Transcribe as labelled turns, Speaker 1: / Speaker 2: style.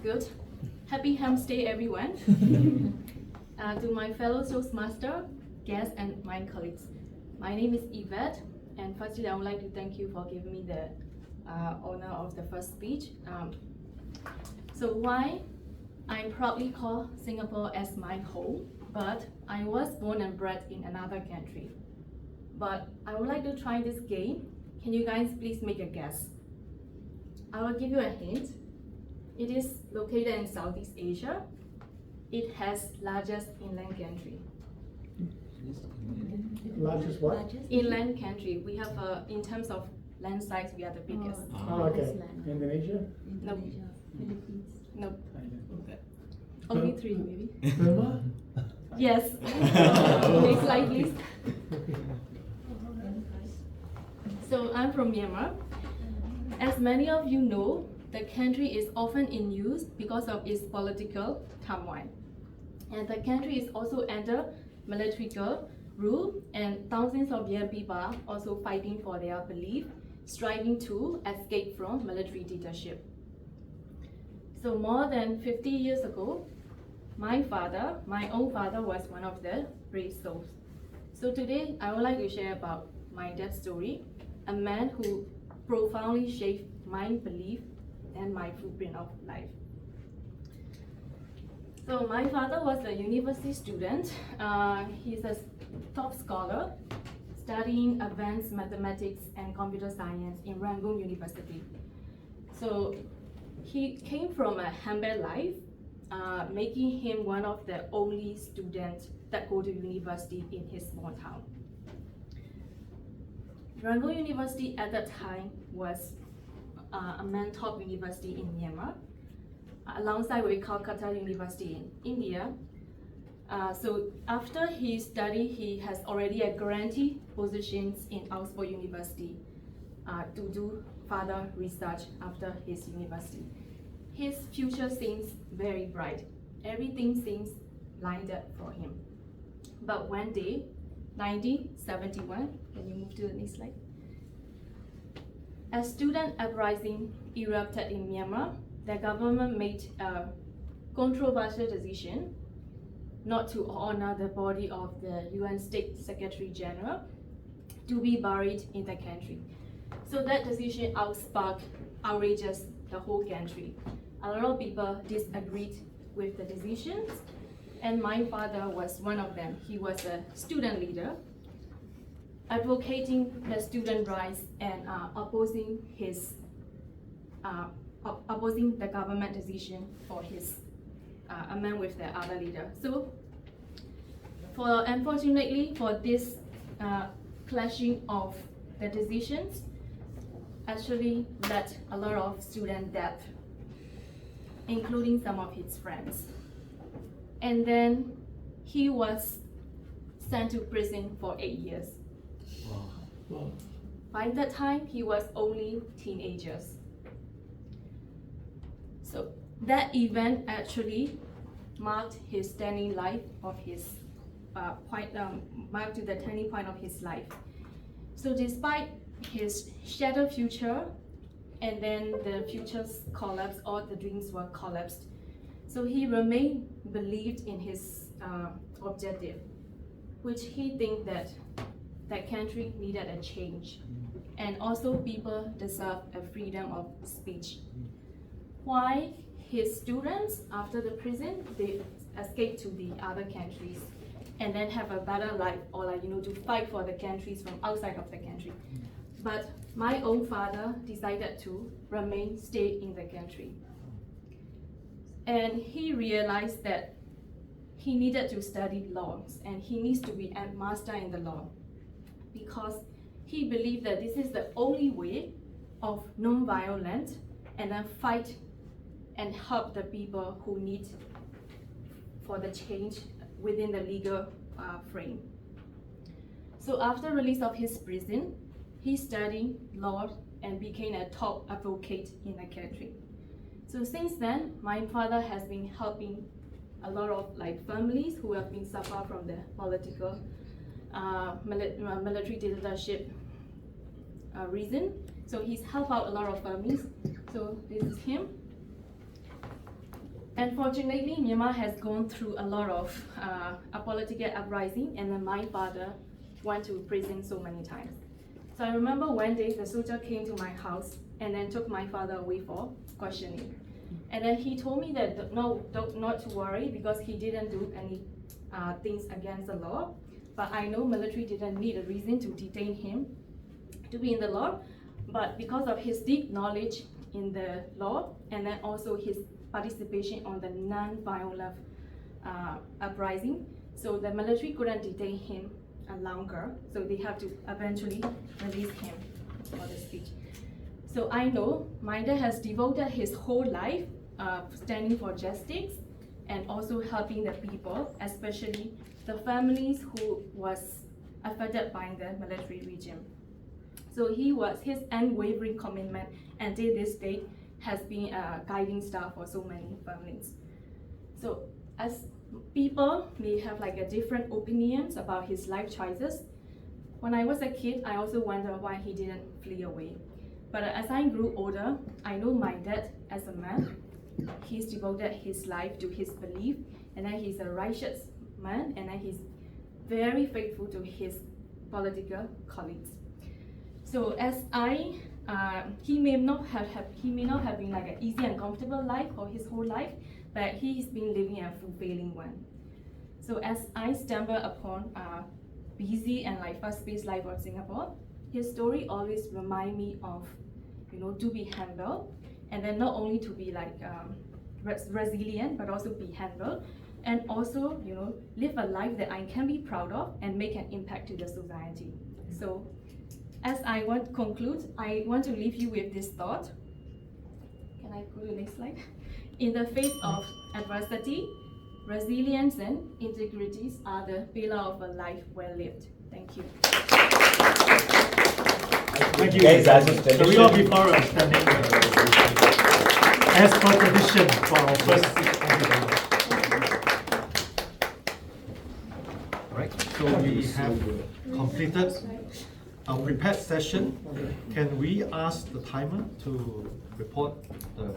Speaker 1: Good. Happy Hamstay, everyone. To my fellow Toastmaster, guests, and my colleagues. My name is Yvette, and firstly, I would like to thank you for giving me the honor of the first speech. So why I proudly call Singapore as my home, but I was born and bred in another country. But I would like to try this game. Can you guys please make a guess? I will give you a hint. It is located in Southeast Asia. It has largest inland country.
Speaker 2: Largest what?
Speaker 1: Inland country. We have in terms of land size, we are the biggest.
Speaker 2: Oh, okay. Indonesia?
Speaker 1: No,
Speaker 3: Philippines.
Speaker 1: no.
Speaker 2: Okay.
Speaker 1: Only three, maybe.
Speaker 2: Burma?
Speaker 1: Yes. Next slide, please. So I'm from Myanmar. As many of you know, the country is often in use because of its political turmoil. And the country is also under military rule, and thousands of young people are also fighting for their belief, striving to escape from military dictatorship. So more than 50 years ago, my own father, was one of the brave souls. So today, I would like to share about my dad's story, a man who profoundly shaped my belief and my footprint of life. So my father was a university student. He's a top scholar studying advanced mathematics and computer science in Rangoon University. So he came from a humble life, making him one of the only students that go to university in his small town. Rangoon University at that time was a main top university in Myanmar, alongside with Calcutta University in India. So after he studied, he has already a guaranteed positions in Oxford University to do further research after his university. His future seems very bright. Everything seems lined up for him. But one day, 1971, can you move to the next slide? A student uprising erupted in Myanmar. The government made a controversial decision not to honor the body of the UN State Secretary General to be buried in the country. So that decision outrages the whole country. A lot of people disagreed with the decisions, and my father was one of them. He was a student leader, advocating the student rights and opposing the government decision for his amendment with the other leader. So, unfortunately for this clashing of the decisions, actually led a lot of student death, including some of his friends. And then he was sent to prison for 8 years.
Speaker 2: Wow.
Speaker 1: By that time, he was only teenagers. So that event actually marked his turning life of his marked the turning point of his life. So despite his shattered future, and then the futures collapsed, all the dreams were collapsed. So he remained believed in his objective, which he think that country needed a change, and also people deserve a freedom of speech. Why his students, after the prison, they escape to the other countries and then have a better life, or to fight for the countries from outside of the country. But my own father decided to stay in the country. And he realized that he needed to study laws, and he needs to be a master in the law, because he believed that this is the only way of non-violence and then fight and help the people who need for the change within the legal frame. So after release of his prison, he studied law and became a top advocate in the country. So since then, my father has been helping a lot of families who have been suffer from the political military dictatorship reason. So he's helped out a lot of families. So this is him. Unfortunately, Myanmar has gone through a lot of a political uprising, and then my father went to prison so many times. So I remember one day the soldier came to my house and then took my father away for questioning. And then he told me that not to worry because he didn't do any things against the law. But I know military didn't need a reason to detain him to be in the law, but because of his deep knowledge in the law and then also his participation on the non-violent uprising, so the military couldn't detain him longer, so they have to eventually release him for the speech. So I know my dad has devoted his whole life standing for justice and also helping the people, especially the families who was affected by the military regime. So his unwavering commitment until this day has been a guiding star for so many families. So as people may have like a different opinions about his life choices. When I was a kid, I also wondered why he didn't flee away. But as I grew older, I know my dad as a man, he's devoted his life to his belief, and then he's a righteous man, and then he's very faithful to his political colleagues. So as he may not have been like an easy and comfortable life for his whole life, but he's been living a fulfilling one. So as I stumble upon a busy and like fast-paced life of Singapore, his story always remind me of, to be humble, and then not only to be like resilient, but also be humble, and also live a life that I can be proud of and make an impact to the society. So as I want to conclude, I want to leave you with this thought. Can I go to the next slide? In the face of adversity, resilience and integrity are the pillar of a life well lived. Thank you.
Speaker 3: Thank you.
Speaker 4: Guys, as is
Speaker 3: Shall we all be for a standing as per tradition for our first Alright, so we have completed our prepared session. Can we ask the timer to report the